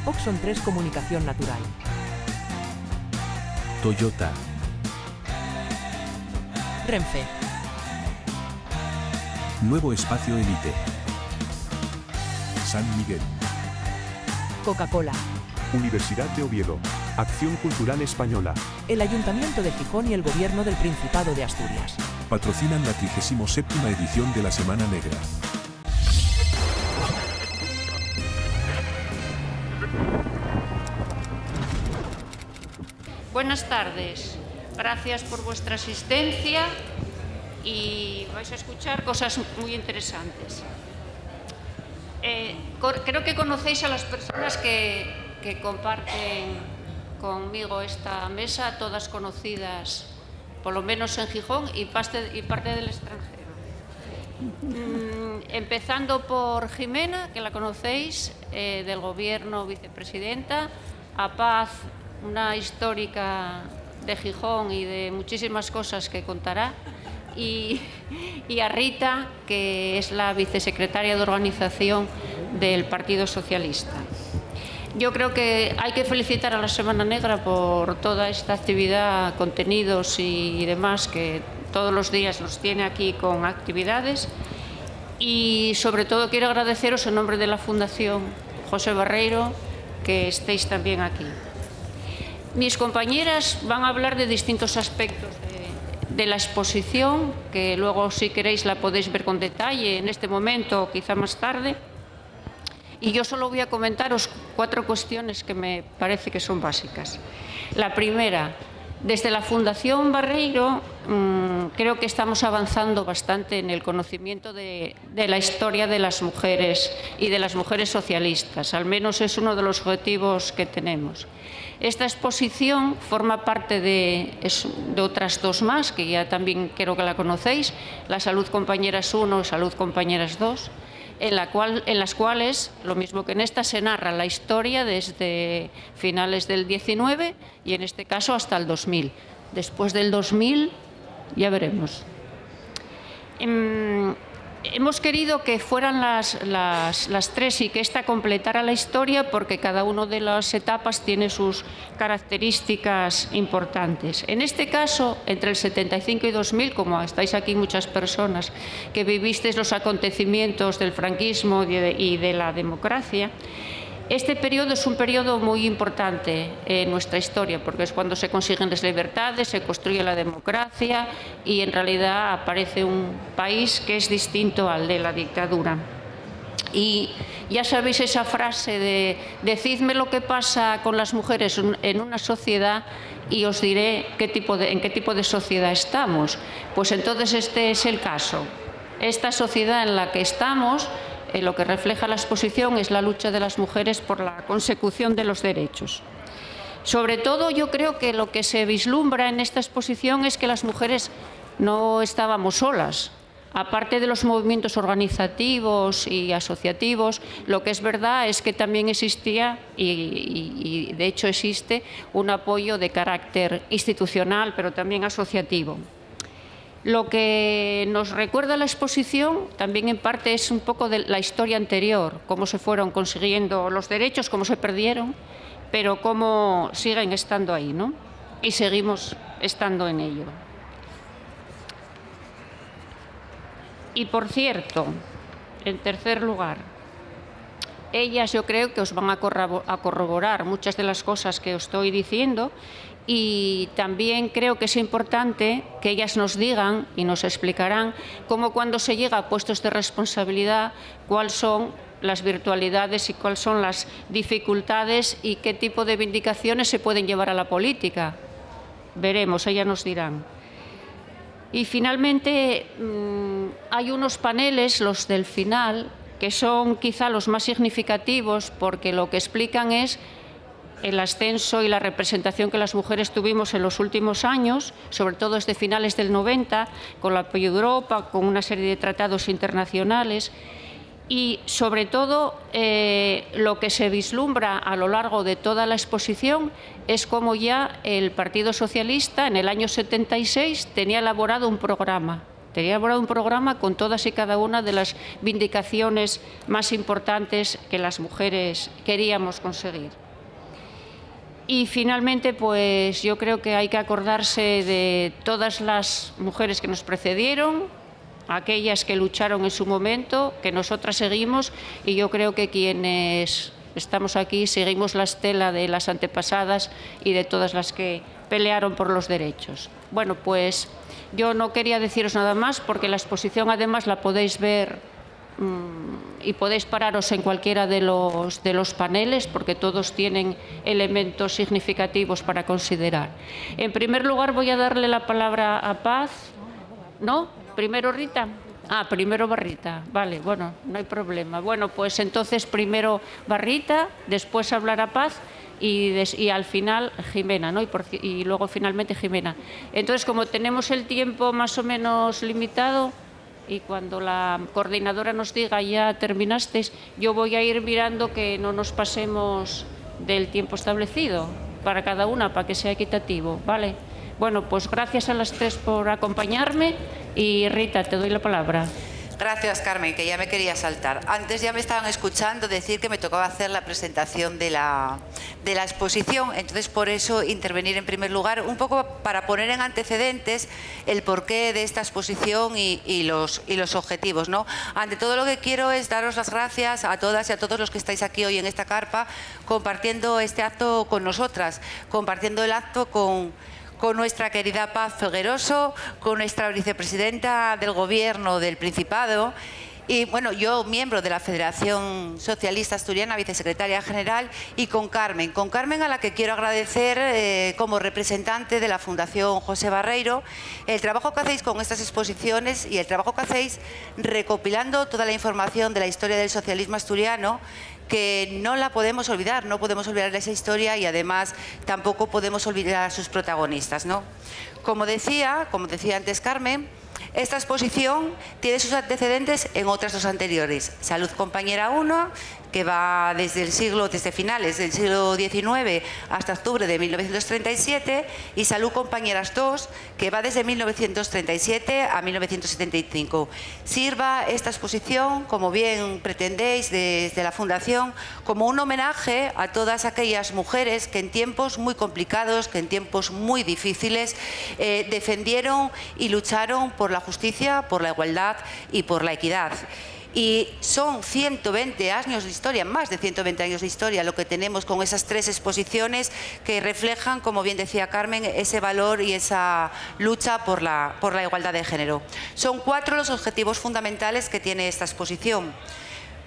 Oxon 3 Comunicación Natural. Toyota. Renfe. Nuevo Espacio Elite. San Miguel. Coca-Cola. Universidad de Oviedo. Acción Cultural Española. El Ayuntamiento de Gijón y el Gobierno del Principado de Asturias. Patrocinan la 37ª edición de la Semana Negra. Buenas tardes. Gracias por vuestra asistencia y vais a escuchar cosas muy interesantes. Creo que conocéis a las personas que comparten conmigo esta mesa, todas conocidas, por lo menos en Gijón y parte del extranjero. Empezando por Jimena, que la conocéis, del Gobierno, vicepresidenta, a Paz, una histórica de Gijón y de muchísimas cosas que contará, y a Rita, que es la vicesecretaria de organización del Partido Socialista. Yo creo que hay que felicitar a la Semana Negra por toda esta actividad, contenidos y demás, que todos los días nos tiene aquí con actividades, y sobre todo quiero agradeceros en nombre de la Fundación José Barreiro que estéis también aquí. Mis compañeras van a hablar de distintos aspectos de la exposición, que luego, si queréis, la podéis ver con detalle en este momento o quizá más tarde. Y yo solo voy a comentaros 4 cuestiones que me parece que son básicas. La primera, desde la Fundación Barreiro creo que estamos avanzando bastante en el conocimiento de la historia de las mujeres y de las mujeres socialistas. Al menos es uno de los objetivos que tenemos. Esta exposición forma parte de otras 2 más, que ya también creo que la conocéis, la Salud Compañeras 1 y Salud Compañeras 2, en las cuales, lo mismo que en esta, se narra la historia desde finales del 19 y en este caso hasta el 2000. Después del 2000 ya veremos. Hemos querido que fueran las 3 y que esta completara la historia, porque cada una de las etapas tiene sus características importantes. En este caso, entre el 75 y 2000, como estáis aquí muchas personas que vivisteis los acontecimientos del franquismo y de la democracia, este periodo es un periodo muy importante en nuestra historia, porque es cuando se consiguen las libertades, se construye la democracia y en realidad aparece un país que es distinto al de la dictadura. Y ya sabéis esa frase de decidme lo que pasa con las mujeres en una sociedad y os diré en qué tipo de sociedad estamos. Pues entonces este es el caso. Esta sociedad en la que estamos, lo que refleja la exposición, es la lucha de las mujeres por la consecución de los derechos. Sobre todo, yo creo que lo que se vislumbra en esta exposición es que las mujeres no estábamos solas. Aparte de los movimientos organizativos y asociativos, lo que es verdad es que también existía, y de hecho existe, un apoyo de carácter institucional, pero también asociativo. Lo que nos recuerda la exposición también en parte es un poco de la historia anterior, cómo se fueron consiguiendo los derechos, cómo se perdieron, pero cómo siguen estando ahí, ¿no? Y seguimos estando en ello. Y por cierto, en tercer lugar, ellas yo creo que os van a corroborar muchas de las cosas que os estoy diciendo, y también creo que es importante que ellas nos digan y nos explicarán cómo, cuando se llega a puestos de responsabilidad, cuáles son las virtualidades y cuáles son las dificultades y qué tipo de vindicaciones se pueden llevar a la política. Veremos, ellas nos dirán. Y finalmente hay unos paneles, los del final, que son quizá los más significativos, porque lo que explican es el ascenso y la representación que las mujeres tuvimos en los últimos años, sobre todo desde finales del 90, con el apoyo de Europa, con una serie de tratados internacionales, y sobre todo lo que se vislumbra a lo largo de toda la exposición es cómo ya el Partido Socialista en el año 76 tenía elaborado un programa Tenía elaborado un programa con todas y cada una de las vindicaciones más importantes que las mujeres queríamos conseguir. Y finalmente, pues yo creo que hay que acordarse de todas las mujeres que nos precedieron, aquellas que lucharon en su momento, que nosotras seguimos, y yo creo que quienes estamos aquí seguimos la estela de las antepasadas y de todas las que pelearon por los derechos. Bueno, pues yo no quería deciros nada más porque la exposición además la podéis ver y podéis pararos en cualquiera de los paneles porque todos tienen elementos significativos para considerar. En primer lugar voy a darle la palabra a Paz. ¿No? ¿Primero Rita? Ah, primero Barrita. Vale, bueno, no hay problema. Bueno, pues entonces primero Barrita, después hablará Paz y al final Jimena, ¿no? Y luego finalmente Jimena. Entonces, como tenemos el tiempo más o menos limitado y cuando la coordinadora nos diga ya terminasteis, yo voy a ir mirando que no nos pasemos del tiempo establecido para cada una, para que sea equitativo, ¿vale? Bueno, pues gracias a las tres por acompañarme y Rita, te doy la palabra. Gracias, Carmen, que ya me quería saltar. Antes ya me estaban escuchando decir que me tocaba hacer la presentación de la exposición, entonces por eso intervenir en primer lugar, un poco para poner en antecedentes el porqué de esta exposición y los objetivos, ¿no? Ante todo lo que quiero es daros las gracias a todas y a todos los que estáis aquí hoy en esta carpa compartiendo este acto con nosotras, compartiendo el acto con nuestra querida Paz Felgueroso, con nuestra vicepresidenta del Gobierno del Principado y, bueno, yo miembro de la Federación Socialista Asturiana, vicesecretaria general, y con Carmen a la que quiero agradecer como representante de la Fundación José Barreiro el trabajo que hacéis con estas exposiciones y el trabajo que hacéis recopilando toda la información de la historia del socialismo asturiano, que no la podemos olvidar, no podemos olvidar esa historia y además tampoco podemos olvidar a sus protagonistas, ¿no? Como decía antes Carmen, esta exposición tiene sus antecedentes en otras dos anteriores. Salud Compañera 1, que va desde finales del siglo XIX hasta octubre de 1937, y Salud Compañeras 2, que va desde 1937 a 1975. Sirva esta exposición, como bien pretendéis desde la Fundación, como un homenaje a todas aquellas mujeres que en tiempos muy complicados, que en tiempos muy difíciles, defendieron y lucharon por la justicia, por la igualdad y por la equidad. Y son 120 años de historia, más de 120 años de historia, lo que tenemos con esas tres exposiciones que reflejan, como bien decía Carmen, ese valor y esa lucha por la igualdad de género. Son 4 los objetivos fundamentales que tiene esta exposición.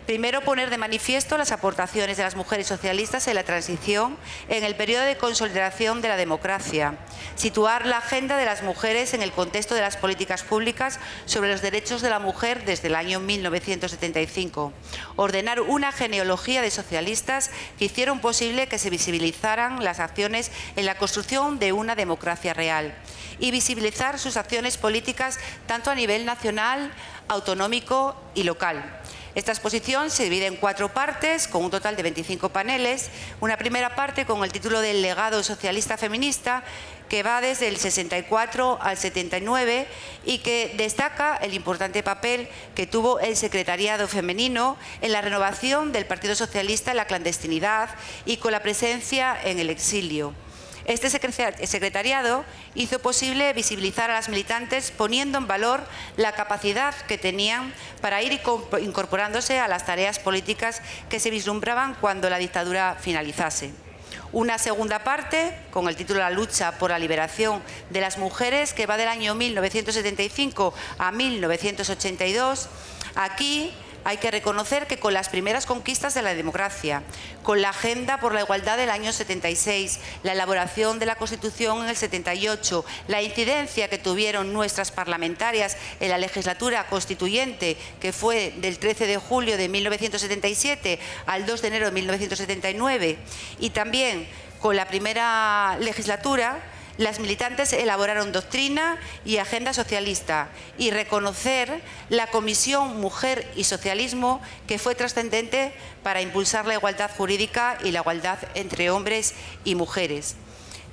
Primero, poner de manifiesto las aportaciones de las mujeres socialistas en la transición en el periodo de consolidación de la democracia. Situar la agenda de las mujeres en el contexto de las políticas públicas sobre los derechos de la mujer desde el año 1975. Ordenar una genealogía de socialistas que hicieron posible que se visibilizaran las acciones en la construcción de una democracia real. Y visibilizar sus acciones políticas tanto a nivel nacional, autonómico y local. Esta exposición se divide en 4 partes, con un total de 25 paneles. Una primera parte con el título del legado socialista feminista, que va desde el 64 al 79 y que destaca el importante papel que tuvo el secretariado femenino en la renovación del Partido Socialista en la clandestinidad y con la presencia en el exilio. Este secretariado hizo posible visibilizar a las militantes poniendo en valor la capacidad que tenían para ir incorporándose a las tareas políticas que se vislumbraban cuando la dictadura finalizase. Una segunda parte, con el título La lucha por la liberación de las mujeres, que va del año 1975 a 1982. Aquí hay que reconocer que con las primeras conquistas de la democracia, con la Agenda por la Igualdad del año 76, la elaboración de la Constitución en el 78, la incidencia que tuvieron nuestras parlamentarias en la legislatura constituyente, que fue del 13 de julio de 1977 al 2 de enero de 1979, y también con la primera legislatura, las militantes elaboraron doctrina y agenda socialista y reconocer la Comisión Mujer y Socialismo, que fue trascendente para impulsar la igualdad jurídica y la igualdad entre hombres y mujeres.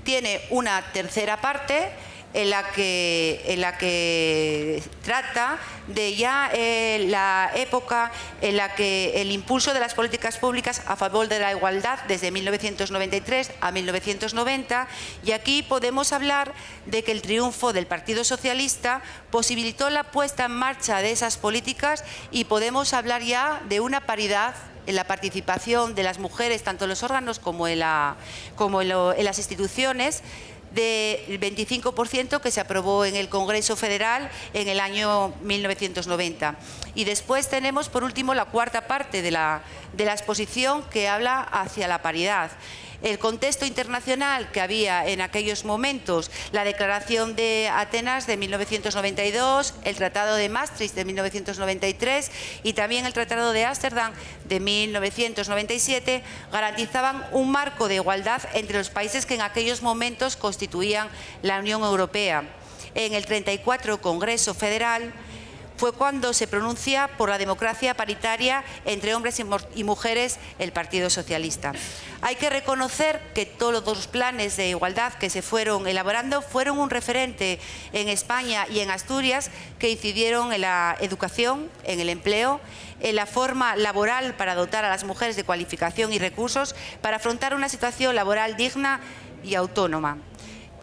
Tiene una tercera parte en la que trata de ya la época en la que el impulso de las políticas públicas a favor de la igualdad desde 1993 a 1990, y aquí podemos hablar de que el triunfo del Partido Socialista posibilitó la puesta en marcha de esas políticas y podemos hablar ya de una paridad en la participación de las mujeres, tanto en los órganos como en las instituciones, del 25% que se aprobó en el Congreso Federal en el año 1990. Y después tenemos, por último, la cuarta parte de la exposición, que habla hacia la paridad. El contexto internacional que había en aquellos momentos, la Declaración de Atenas de 1992, el Tratado de Maastricht de 1993 y también el Tratado de Ámsterdam de 1997, garantizaban un marco de igualdad entre los países que en aquellos momentos constituían la Unión Europea. En el 34 Congreso Federal fue cuando se pronuncia por la democracia paritaria entre hombres y mujeres el Partido Socialista. Hay que reconocer que todos los planes de igualdad que se fueron elaborando fueron un referente en España y en Asturias, que incidieron en la educación, en el empleo, en la forma laboral para dotar a las mujeres de cualificación y recursos para afrontar una situación laboral digna y autónoma.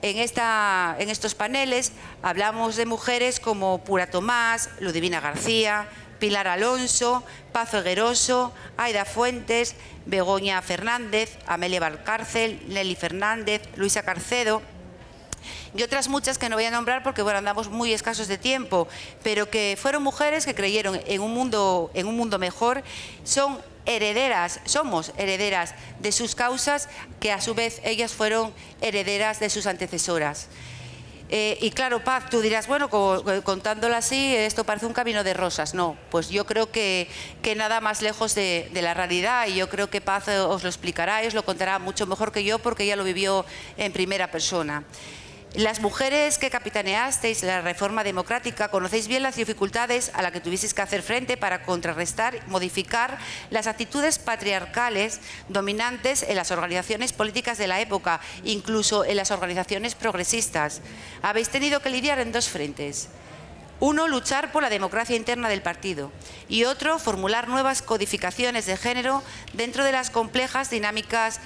En estos paneles hablamos de mujeres como Pura Tomás, Ludivina García, Pilar Alonso, Paz Figueroso, Aida Fuentes, Begoña Fernández, Amelia Valcárcel, Nelly Fernández, Luisa Carcedo y otras muchas que no voy a nombrar porque bueno, andamos muy escasos de tiempo, pero que fueron mujeres que creyeron en un mundo mejor. Somos herederas de sus causas, que a su vez ellas fueron herederas de sus antecesoras. Y claro, Paz, tú dirás, bueno, contándolo así, esto parece un camino de rosas. No, pues yo creo que nada más lejos de la realidad, y yo creo que Paz os lo explicará y os lo contará mucho mejor que yo, porque ella lo vivió en primera persona. Las mujeres que capitaneasteis la reforma democrática conocéis bien las dificultades a las que tuvisteis que hacer frente para contrarrestar y modificar las actitudes patriarcales dominantes en las organizaciones políticas de la época, incluso en las organizaciones progresistas. Habéis tenido que lidiar en dos frentes. Uno, luchar por la democracia interna del partido, y otro, formular nuevas codificaciones de género dentro de las complejas dinámicas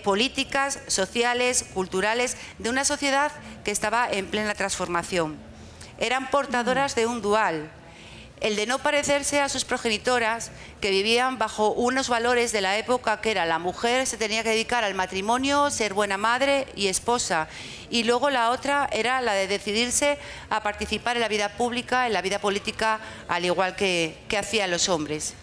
políticas, sociales, culturales de una sociedad que estaba en plena transformación. Eran portadoras de un dual, el de no parecerse a sus progenitoras, que vivían bajo unos valores de la época, que era la mujer se tenía que dedicar al matrimonio, ser buena madre y esposa, y luego la otra era la de decidirse a participar en la vida pública, en la vida política, al igual que hacían los hombres.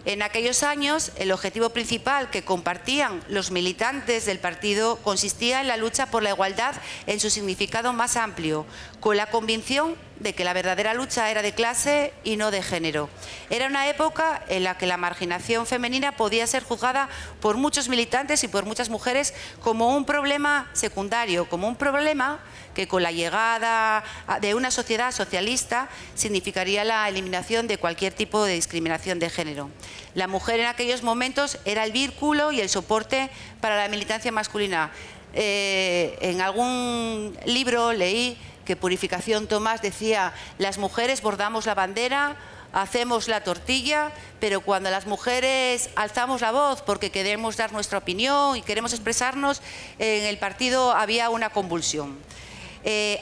En aquellos años, el objetivo principal que compartían los militantes del partido consistía en la lucha por la igualdad en su significado más amplio, con la convicción de que la verdadera lucha era de clase y no de género. Era una época en la que la marginación femenina podía ser juzgada por muchos militantes y por muchas mujeres como un problema secundario, como un problema que con la llegada de una sociedad socialista significaría la eliminación de cualquier tipo de discriminación de género. La mujer en aquellos momentos era el vínculo y el soporte para la militancia masculina. En algún libro leí que Purificación Tomás decía: las mujeres bordamos la bandera, hacemos la tortilla, pero cuando las mujeres alzamos la voz porque queremos dar nuestra opinión y queremos expresarnos, en el partido había una convulsión.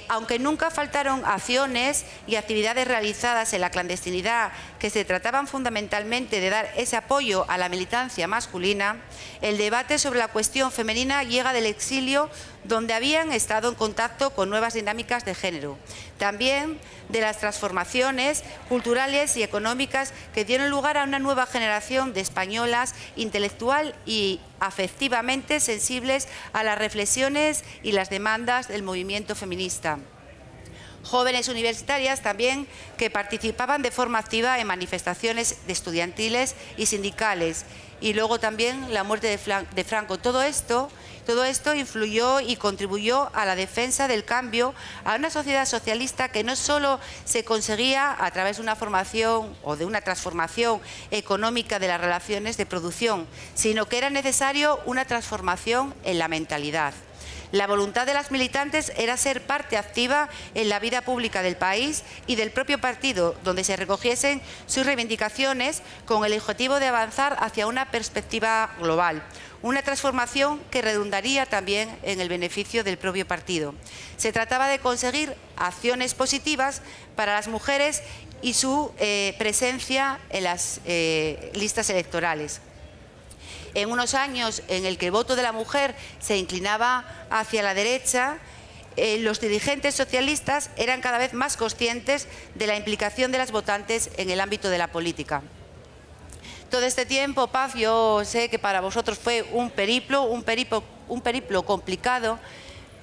Aunque nunca faltaron acciones y actividades realizadas en la clandestinidad que se trataban fundamentalmente de dar ese apoyo a la militancia masculina, el debate sobre la cuestión femenina llega del exilio, donde habían estado en contacto con nuevas dinámicas de género. También de las transformaciones culturales y económicas que dieron lugar a una nueva generación de españolas intelectual y afectivamente sensibles a las reflexiones y las demandas del movimiento feminista. Jóvenes universitarias también que participaban de forma activa en manifestaciones estudiantiles y sindicales. Y luego también la muerte de Franco. Todo esto influyó y contribuyó a la defensa del cambio a una sociedad socialista que no solo se conseguía a través de una formación o de una transformación económica de las relaciones de producción, sino que era necesario una transformación en la mentalidad. La voluntad de las militantes era ser parte activa en la vida pública del país y del propio partido, donde se recogiesen sus reivindicaciones con el objetivo de avanzar hacia una perspectiva global. Una transformación que redundaría también en el beneficio del propio partido. Se trataba de conseguir acciones positivas para las mujeres y su presencia en las listas electorales. En unos años en el que el voto de la mujer se inclinaba hacia la derecha, los dirigentes socialistas eran cada vez más conscientes de la implicación de las votantes en el ámbito de la política. Todo este tiempo, Paz, yo sé que para vosotros fue un periplo complicado,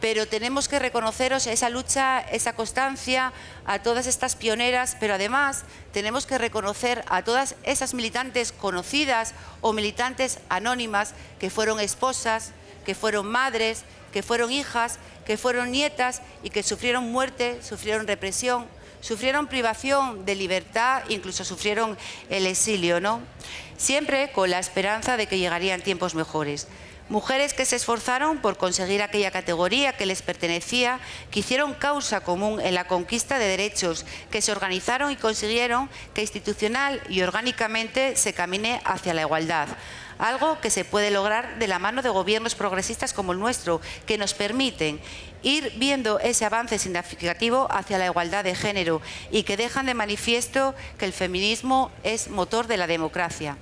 pero tenemos que reconoceros esa lucha, esa constancia, a todas estas pioneras, pero además tenemos que reconocer a todas esas militantes conocidas o militantes anónimas que fueron esposas, que fueron madres, que fueron hijas, que fueron nietas y que sufrieron muerte, sufrieron represión, sufrieron privación de libertad, incluso sufrieron el exilio, ¿no? Siempre con la esperanza de que llegarían tiempos mejores. Mujeres que se esforzaron por conseguir aquella categoría que les pertenecía, que hicieron causa común en la conquista de derechos, que se organizaron y consiguieron que institucional y orgánicamente se camine hacia la igualdad. Algo que se puede lograr de la mano de gobiernos progresistas como el nuestro, que nos permiten ir viendo ese avance significativo hacia la igualdad de género y que dejan de manifiesto que el feminismo es motor de la democracia.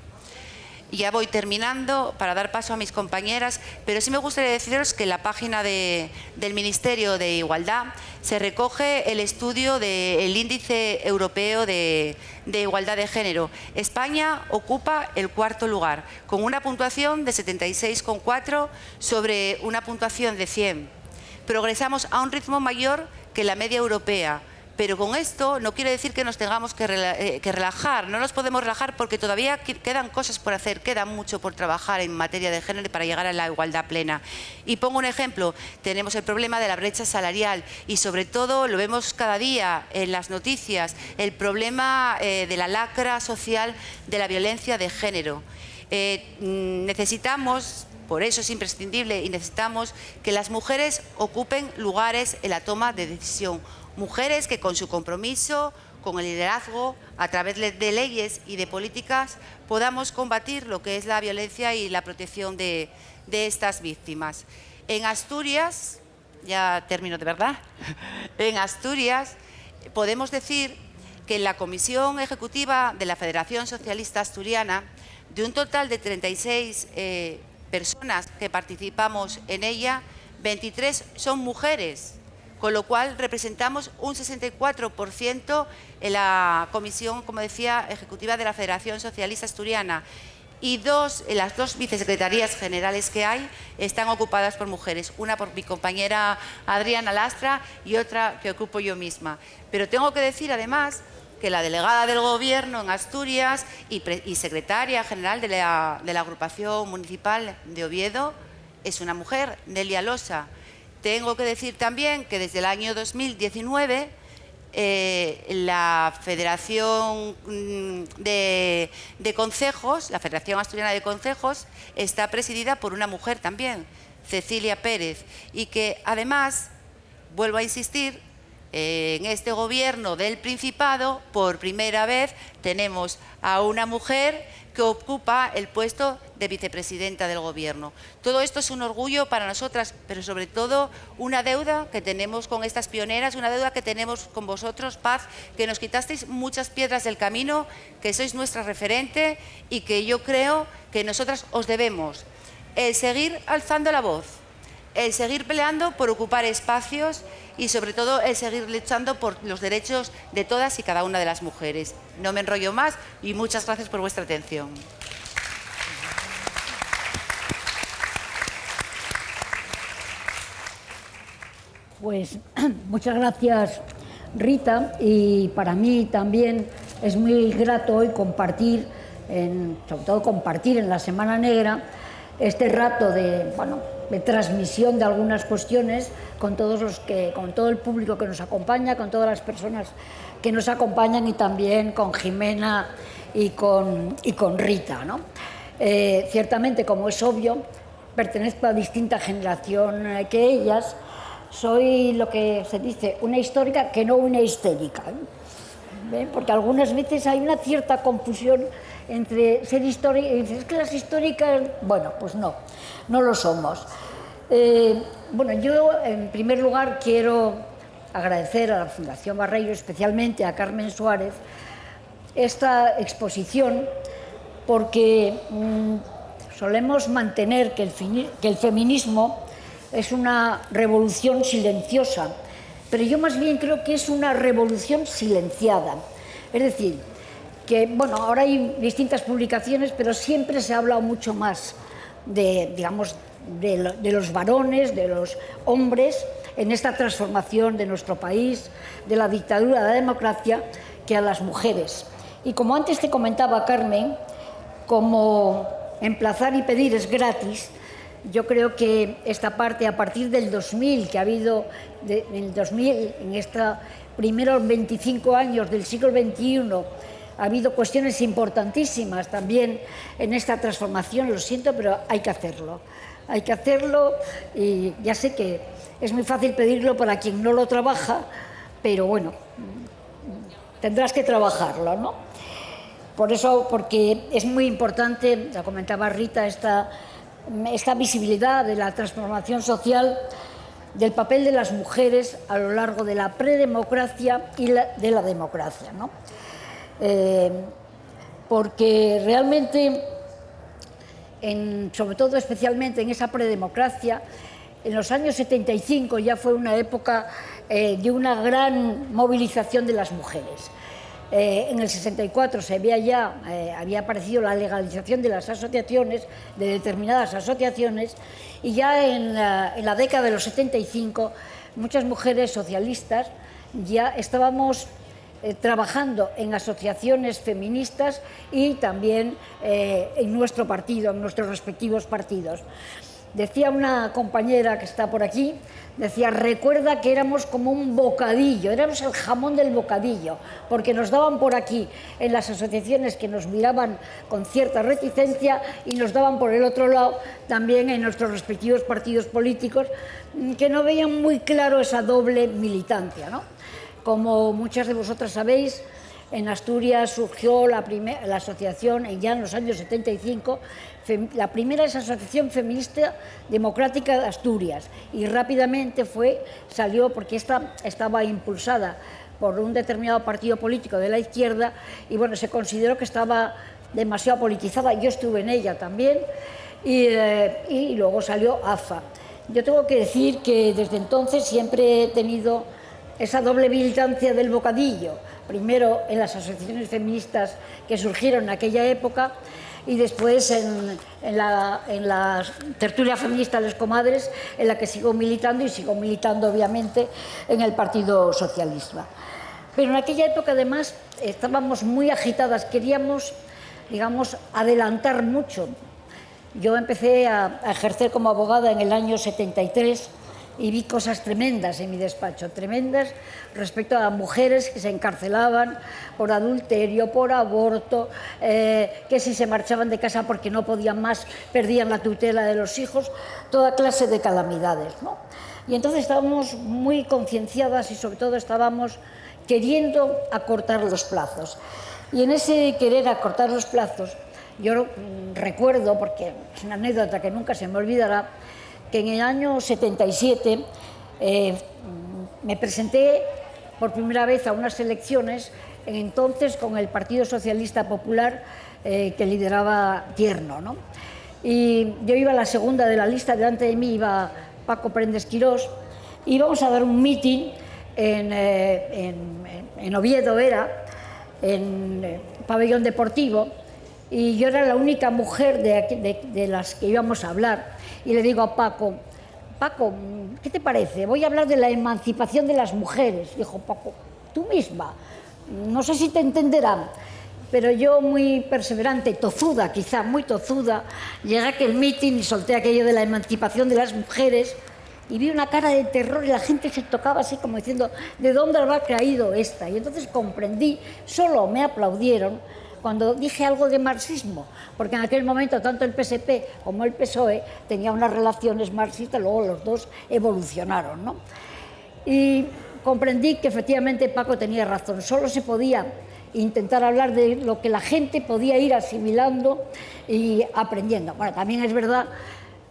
Ya voy terminando para dar paso a mis compañeras, pero sí me gustaría deciros que en la página del Ministerio de Igualdad se recoge el estudio del Índice Europeo de Igualdad de Género. España ocupa el cuarto lugar, con una puntuación de 76,4 sobre una puntuación de 100. Progresamos a un ritmo mayor que la media europea. Pero con esto no quiere decir que nos tengamos que relajar, no nos podemos relajar porque todavía quedan cosas por hacer, queda mucho por trabajar en materia de género para llegar a la igualdad plena. Y pongo un ejemplo, tenemos el problema de la brecha salarial y sobre todo lo vemos cada día en las noticias, el problema de la lacra social de la violencia de género. Necesitamos... Por eso es imprescindible y necesitamos que las mujeres ocupen lugares en la toma de decisión. Mujeres que con su compromiso, con el liderazgo, a través de leyes y de políticas, podamos combatir lo que es la violencia y la protección de estas víctimas. En Asturias, ya termino de verdad, en Asturias podemos decir que en la Comisión Ejecutiva de la Federación Socialista Asturiana, de un total de 36 personas que participamos en ella, 23 son mujeres, con lo cual representamos un 64% en la Comisión, como decía, Ejecutiva de la Federación Socialista Asturiana. Y las dos vicesecretarías generales que hay están ocupadas por mujeres, una por mi compañera Adriana Lastra y otra que ocupo yo misma. Pero tengo que decir además que la delegada del Gobierno en Asturias y secretaria general de la agrupación municipal de Oviedo es una mujer, Nelia Losa. Tengo que decir también que desde el año 2019 la Federación de Concejos, la Federación Asturiana de Concejos, está presidida por una mujer también, Cecilia Pérez, y que además, vuelvo a insistir, en este gobierno del Principado, por primera vez, tenemos a una mujer que ocupa el puesto de vicepresidenta del gobierno. Todo esto es un orgullo para nosotras, pero sobre todo una deuda que tenemos con estas pioneras, una deuda que tenemos con vosotros, Paz, que nos quitasteis muchas piedras del camino, que sois nuestra referente y que yo creo que nosotras os debemos el seguir alzando la voz, el seguir peleando por ocupar espacios y sobre todo el seguir luchando por los derechos de todas y cada una de las mujeres. No me enrollo más y muchas gracias por vuestra atención. Pues muchas gracias, Rita, y para mí también es muy grato hoy compartir, sobre todo compartir en la Semana Negra, este rato de transmisión de algunas cuestiones con todo el público que nos acompaña, con todas las personas que nos acompañan y también con Jimena y con Rita, ¿no? Ciertamente, como es obvio, pertenezco a distinta generación que ellas, soy lo que se dice una histórica que no una histérica, ¿eh? Porque algunas veces hay una cierta confusión entre ser histórica y decir, es que las históricas, bueno, pues no lo somos. Bueno, yo en primer lugar quiero agradecer a la Fundación Barreiro, especialmente a Carmen Suárez, esta exposición, porque solemos mantener que el feminismo es una revolución silenciosa, pero yo más bien creo que es una revolución silenciada. Es decir, que bueno, ahora hay distintas publicaciones, pero siempre se ha hablado mucho más de, digamos, de los varones, de los hombres, en esta transformación de nuestro país, de la dictadura a la democracia, que a las mujeres. Y como antes te comentaba, Carmen, como emplazar y pedir es gratis, yo creo que esta parte, a partir del 2000, que ha habido, en el 2000, en estos primeros 25 años del siglo XXI, ha habido cuestiones importantísimas también en esta transformación, lo siento, pero hay que hacerlo. Hay que hacerlo y ya sé que es muy fácil pedirlo para quien no lo trabaja, pero bueno, tendrás que trabajarlo, ¿no? Por eso, porque es muy importante, ya comentaba Rita, esta visibilidad de la transformación social, del papel de las mujeres a lo largo de la predemocracia y de la democracia, ¿no? Porque realmente, sobre todo especialmente en esa predemocracia, en los años 75 ya fue una época de una gran movilización de las mujeres. En el 64 había aparecido la legalización de las asociaciones, de determinadas asociaciones, y ya en la década de los 75 muchas mujeres socialistas ya estábamos trabajando en asociaciones feministas y también en nuestro partido, en nuestros respectivos partidos. Decía una compañera que está por aquí, decía, recuerda que éramos como un bocadillo, éramos el jamón del bocadillo, porque nos daban por aquí en las asociaciones que nos miraban con cierta reticencia y nos daban por el otro lado también en nuestros respectivos partidos políticos que no veían muy claro esa doble militancia, ¿no? Como muchas de vosotras sabéis, en Asturias surgió la asociación ya en los años 75, la primera es Asociación Feminista Democrática de Asturias, y rápidamente salió porque estaba impulsada por un determinado partido político de la izquierda y bueno, se consideró que estaba demasiado politizada. Yo estuve en ella también y luego salió AFA. Yo tengo que decir que desde entonces siempre he tenido esa doble militancia del bocadillo, primero en las asociaciones feministas que surgieron en aquella época y después en la tertulia feminista de las comadres, en la que sigo militando y sigo militando obviamente en el Partido Socialista. Pero en aquella época además estábamos muy agitadas, queríamos, digamos, adelantar mucho. Yo empecé a ejercer como abogada en el año 73 y vi cosas tremendas en mi despacho, tremendas respecto a mujeres que se encarcelaban por adulterio, por aborto, que si se marchaban de casa porque no podían más, perdían la tutela de los hijos, toda clase de calamidades, ¿no? Y entonces estábamos muy concienciadas y sobre todo estábamos queriendo acortar los plazos. Y en ese querer acortar los plazos, yo recuerdo, porque es una anécdota que nunca se me olvidará, que en el año 77 me presenté por primera vez a unas elecciones, entonces con el Partido Socialista Popular que lideraba Tierno, ¿no? Y yo iba a la segunda de la lista, delante de mí iba Paco Prendes Quirós, y íbamos a dar un mitin en Oviedo, en Pabellón Deportivo, y yo era la única mujer de las que íbamos a hablar. Y le digo a Paco, ¿qué te parece? Voy a hablar de la emancipación de las mujeres. Dijo Paco, tú misma, no sé si te entenderán, pero yo muy perseverante, tozuda quizá, muy tozuda, llegué a aquel mitin y solté aquello de la emancipación de las mujeres y vi una cara de terror y la gente se tocaba así como diciendo, ¿de dónde habrá caído esta? Y entonces comprendí, solo me aplaudieron cuando dije algo de marxismo, porque en aquel momento tanto el PSP como el PSOE tenían unas relaciones marxistas, luego los dos evolucionaron, ¿no? Y comprendí que efectivamente Paco tenía razón, solo se podía intentar hablar de lo que la gente podía ir asimilando y aprendiendo. Bueno, también es verdad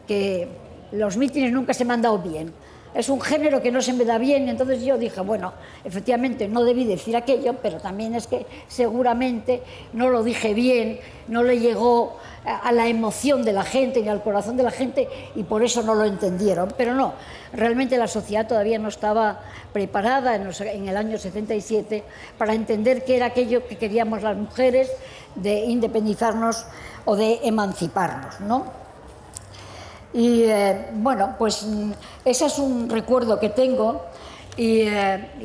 que los mítines nunca se me han dado bien. Es un género que no se me da bien, y entonces yo dije, bueno, efectivamente no debí decir aquello, pero también es que seguramente no lo dije bien, no le llegó a la emoción de la gente ni al corazón de la gente y por eso no lo entendieron. Pero no, realmente la sociedad todavía no estaba preparada en el año 77 para entender qué era aquello que queríamos las mujeres de independizarnos o de emanciparnos, ¿no? Y bueno, pues ese es un recuerdo que tengo y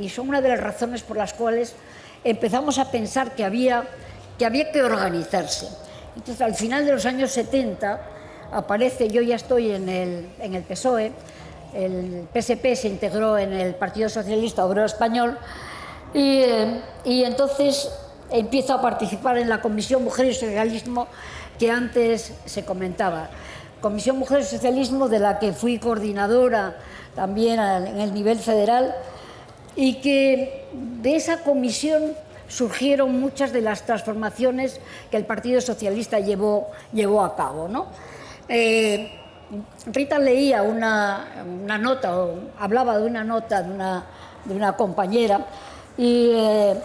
son una de las razones por las cuales empezamos a pensar que había que organizarse. Entonces, al final de los años 70 aparece, yo ya estoy en el PSOE, el PSP se integró en el Partido Socialista Obrero Español y entonces empiezo a participar en la Comisión Mujer y Socialismo que antes se comentaba. Comisión Mujer y Socialismo, de la que fui coordinadora también en el nivel federal, y que de esa comisión surgieron muchas de las transformaciones que el Partido Socialista llevó a cabo, ¿no? Rita leía una nota, o hablaba de una nota de una compañera, y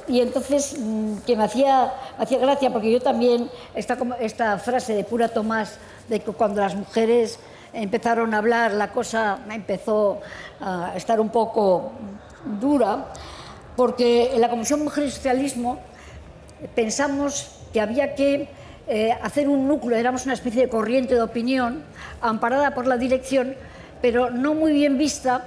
entonces que me hacía gracia, porque yo también, esta frase de Pura Tomás, de que cuando las mujeres empezaron a hablar la cosa empezó a estar un poco dura, porque en la Comisión Mujer y Socialismo pensamos que había que hacer un núcleo, éramos una especie de corriente de opinión amparada por la dirección, pero no muy bien vista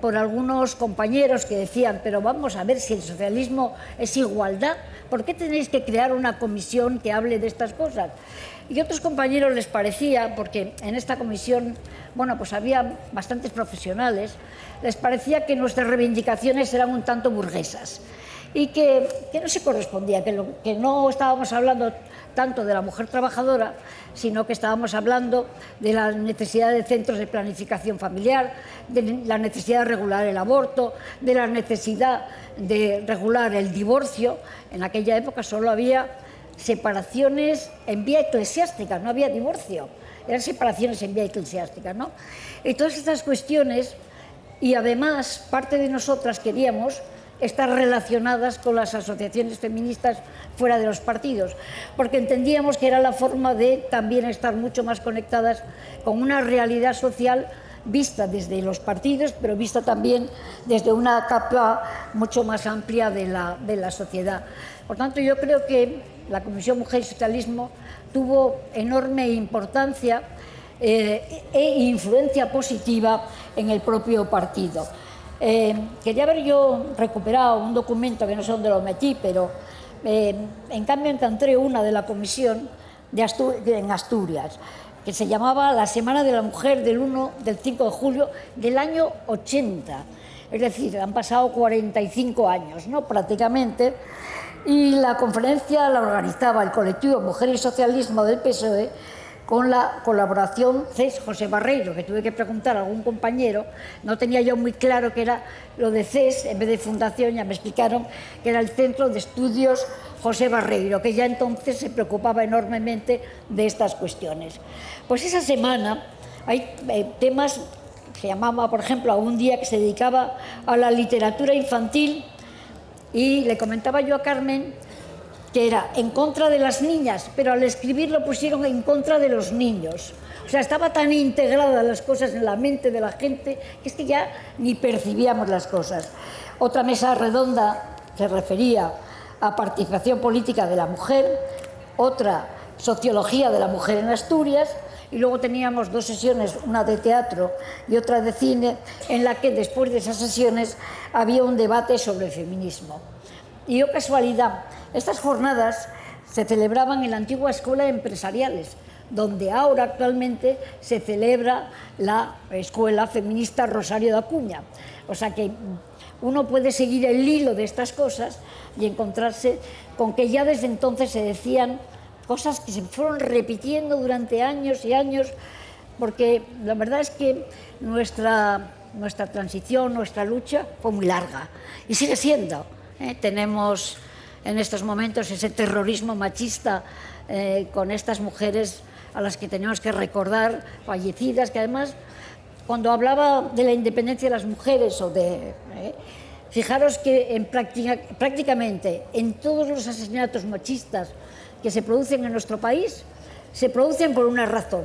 por algunos compañeros que decían, pero vamos a ver, si el socialismo es igualdad, ¿por qué tenéis que crear una comisión que hable de estas cosas? Y a otros compañeros les parecía, porque en esta comisión, bueno, pues había bastantes profesionales, les parecía que nuestras reivindicaciones eran un tanto burguesas y que no se correspondía, que no estábamos hablando tanto de la mujer trabajadora, sino que estábamos hablando de la necesidad de centros de planificación familiar, de la necesidad de regular el aborto, de la necesidad de regular el divorcio. En aquella época solo había separaciones en vía eclesiástica, no había divorcio, eran separaciones en vía eclesiástica, ¿no? Y todas estas cuestiones, y además parte de nosotras queríamos estar relacionadas con las asociaciones feministas fuera de los partidos, porque entendíamos que era la forma de también estar mucho más conectadas con una realidad social vista desde los partidos, pero vista también desde una capa mucho más amplia de la sociedad. Por tanto, yo creo que la Comisión Mujer y Socialismo tuvo enorme importancia e influencia positiva en el propio partido. Quería haber yo recuperado un documento que no sé dónde lo metí, pero en cambio encontré una de la Comisión en Asturias, que se llamaba La Semana de la Mujer del 5 de julio del año 80. Es decir, han pasado 45 años, ¿no?, prácticamente, y la conferencia la organizaba el colectivo Mujer y Socialismo del PSOE con la colaboración CES José Barreiro, que tuve que preguntar a algún compañero, no tenía yo muy claro que era lo de CES, en vez de fundación ya me explicaron que era el Centro de Estudios José Barreiro, que ya entonces se preocupaba enormemente de estas cuestiones. Pues esa semana hay temas, se llamaba, por ejemplo, a un día que se dedicaba a la literatura infantil, y le comentaba yo a Carmen que era en contra de las niñas, pero al escribir lo pusieron en contra de los niños. O sea, estaba tan integradas las cosas en la mente de la gente que es que ya ni percibíamos las cosas. Otra mesa redonda se refería a participación política de la mujer, otra sociología de la mujer en Asturias, y luego teníamos dos sesiones, una de teatro y otra de cine, en la que después de esas sesiones había un debate sobre el feminismo. Y oh casualidad, estas jornadas se celebraban en la antigua Escuela de Empresariales, donde ahora actualmente se celebra la Escuela Feminista Rosario de Acuña. O sea que, uno puede seguir el hilo de estas cosas y encontrarse con que ya desde entonces se decían cosas que se fueron repitiendo durante años y años, porque la verdad es que nuestra transición, nuestra lucha fue muy larga y sigue siendo. Tenemos en estos momentos ese terrorismo machista con estas mujeres a las que tenemos que recordar, fallecidas, que además, cuando hablaba de la independencia de las mujeres, fijaros que prácticamente en todos los asesinatos machistas que se producen en nuestro país, se producen por una razón,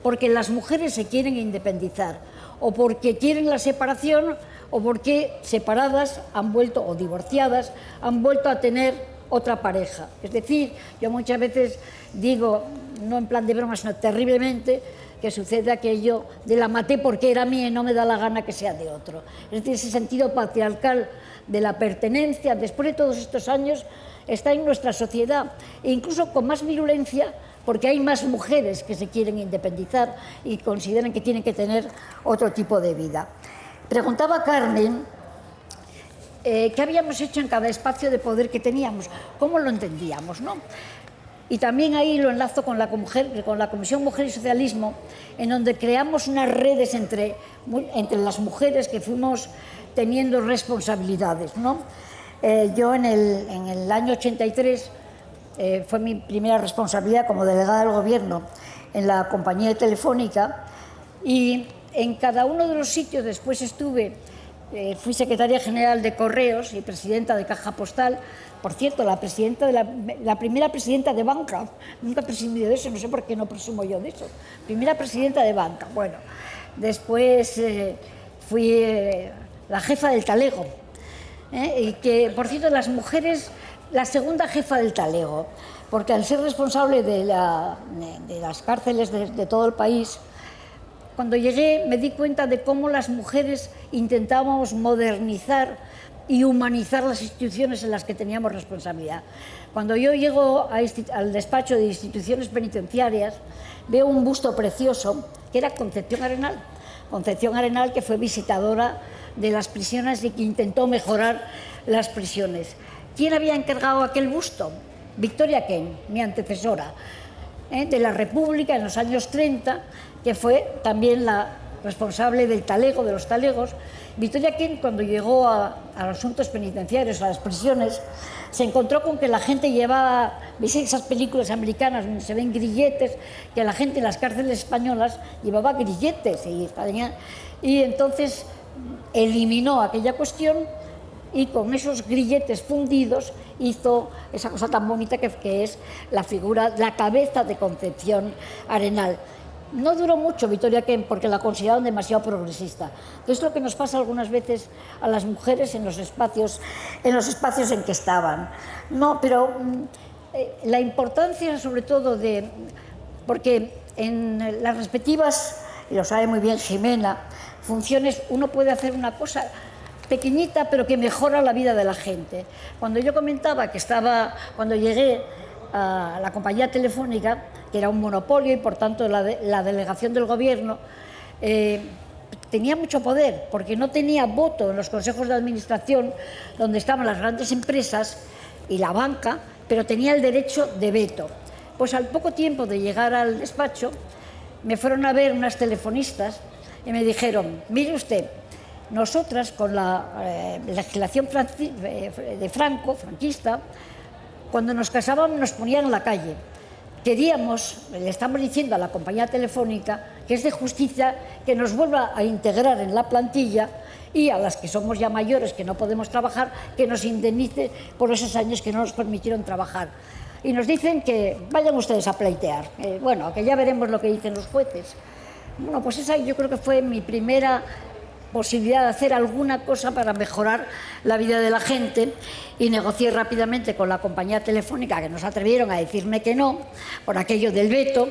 porque las mujeres se quieren independizar, o porque quieren la separación, o porque separadas han vuelto, o divorciadas, han vuelto a tener otra pareja. Es decir, yo muchas veces digo, no en plan de broma, sino terriblemente, que sucede aquello de la maté porque era mía y no me da la gana que sea de otro. Es decir, ese sentido patriarcal de la pertenencia, después de todos estos años, está en nuestra sociedad, e incluso con más virulencia, porque hay más mujeres que se quieren independizar y consideran que tienen que tener otro tipo de vida. Preguntaba Carmen qué habíamos hecho en cada espacio de poder que teníamos, cómo lo entendíamos, ¿no? Y también ahí lo enlazo con la Comisión Mujer y Socialismo, en donde creamos unas redes entre las mujeres que fuimos teniendo responsabilidades, ¿no? Yo en el año 83 fue mi primera responsabilidad como delegada del Gobierno en la compañía Telefónica, y en cada uno de los sitios después fui secretaria general de Correos y presidenta de Caja Postal. Por cierto, la primera presidenta de banca, nunca he presumido de eso, no sé por qué no presumo yo de eso. Primera presidenta de banca. Bueno, después fui la jefa del talego, y que, por cierto, las mujeres, la segunda jefa del talego, porque al ser responsable de las cárceles de todo el país, cuando llegué me di cuenta de cómo las mujeres intentábamos modernizar y humanizar las instituciones en las que teníamos responsabilidad. Cuando yo llego al despacho de instituciones penitenciarias, veo un busto precioso que era Concepción Arenal. Concepción Arenal, que fue visitadora de las prisiones y que intentó mejorar las prisiones. ¿Quién había encargado aquel busto? Victoria Kent, mi antecesora, de la República en los años 30, que fue también la responsable del talego, de los talegos. Victoria Kent, cuando llegó a los asuntos penitenciarios, a las prisiones, se encontró con que la gente llevaba, ¿veis esas películas americanas donde se ven grilletes? Que la gente en las cárceles españolas llevaba grilletes, y entonces eliminó aquella cuestión, y con esos grilletes fundidos hizo esa cosa tan bonita que es la figura, la cabeza de Concepción Arenal. No duró mucho Victoria Kent porque la consideraron demasiado progresista, que es lo que nos pasa algunas veces a las mujeres en los espacios en que estaban. No, pero la importancia sobre todo porque en las respectivas, y lo sabe muy bien Ximena, funciones, uno puede hacer una cosa pequeñita pero que mejora la vida de la gente. Cuando yo comentaba que cuando llegué a la compañía Telefónica, que era un monopolio y por tanto la delegación del Gobierno, tenía mucho poder porque no tenía voto en los consejos de administración donde estaban las grandes empresas y la banca, pero tenía el derecho de veto. Pues al poco tiempo de llegar al despacho me fueron a ver unas telefonistas y me dijeron: mire usted, nosotras con la legislación franquista, cuando nos casábamos nos ponían en la calle. Le estamos diciendo a la compañía Telefónica que es de justicia que nos vuelva a integrar en la plantilla, y a las que somos ya mayores, que no podemos trabajar, que nos indemnice por esos años que no nos permitieron trabajar. Y nos dicen que vayan ustedes a pleitear. Bueno, que ya veremos lo que dicen los jueces. Bueno, pues esa yo creo que fue mi primera posibilidad de hacer alguna cosa para mejorar la vida de la gente, y negocié rápidamente con la compañía Telefónica, que nos atrevieron a decirme que no por aquello del veto,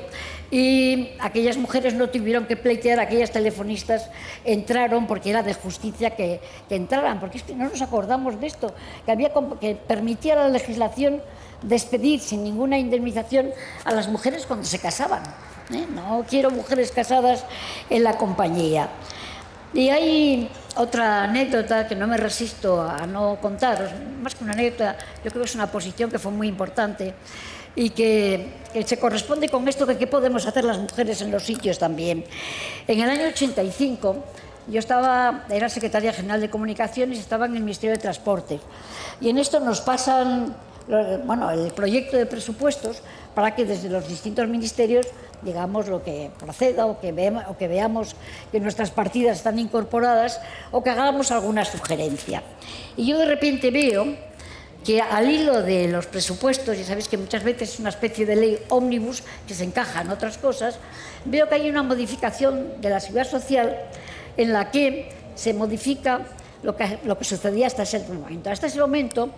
y aquellas mujeres no tuvieron que pleitear, aquellas telefonistas entraron porque era de justicia que entraran, porque es que no nos acordamos de esto, que permitía la legislación despedir sin ninguna indemnización a las mujeres cuando se casaban. No quiero mujeres casadas en la compañía. Y hay otra anécdota que no me resisto a no contaros, más que una anécdota, yo creo que es una posición que fue muy importante y que se corresponde con esto de qué podemos hacer las mujeres en los sitios también. En el año 85 yo era secretaria general de Comunicaciones y estaba en el Ministerio de Transporte. Y en esto nos pasan el proyecto de presupuestos para que desde los distintos ministerios digamos lo que proceda o que veamos que nuestras partidas están incorporadas o que hagamos alguna sugerencia. Y yo de repente veo que al hilo de los presupuestos, ya sabéis que muchas veces es una especie de ley ómnibus que se encaja en otras cosas, veo que hay una modificación de la Seguridad Social en la que se modifica lo que sucedía hasta ese momento. Hasta ese momento,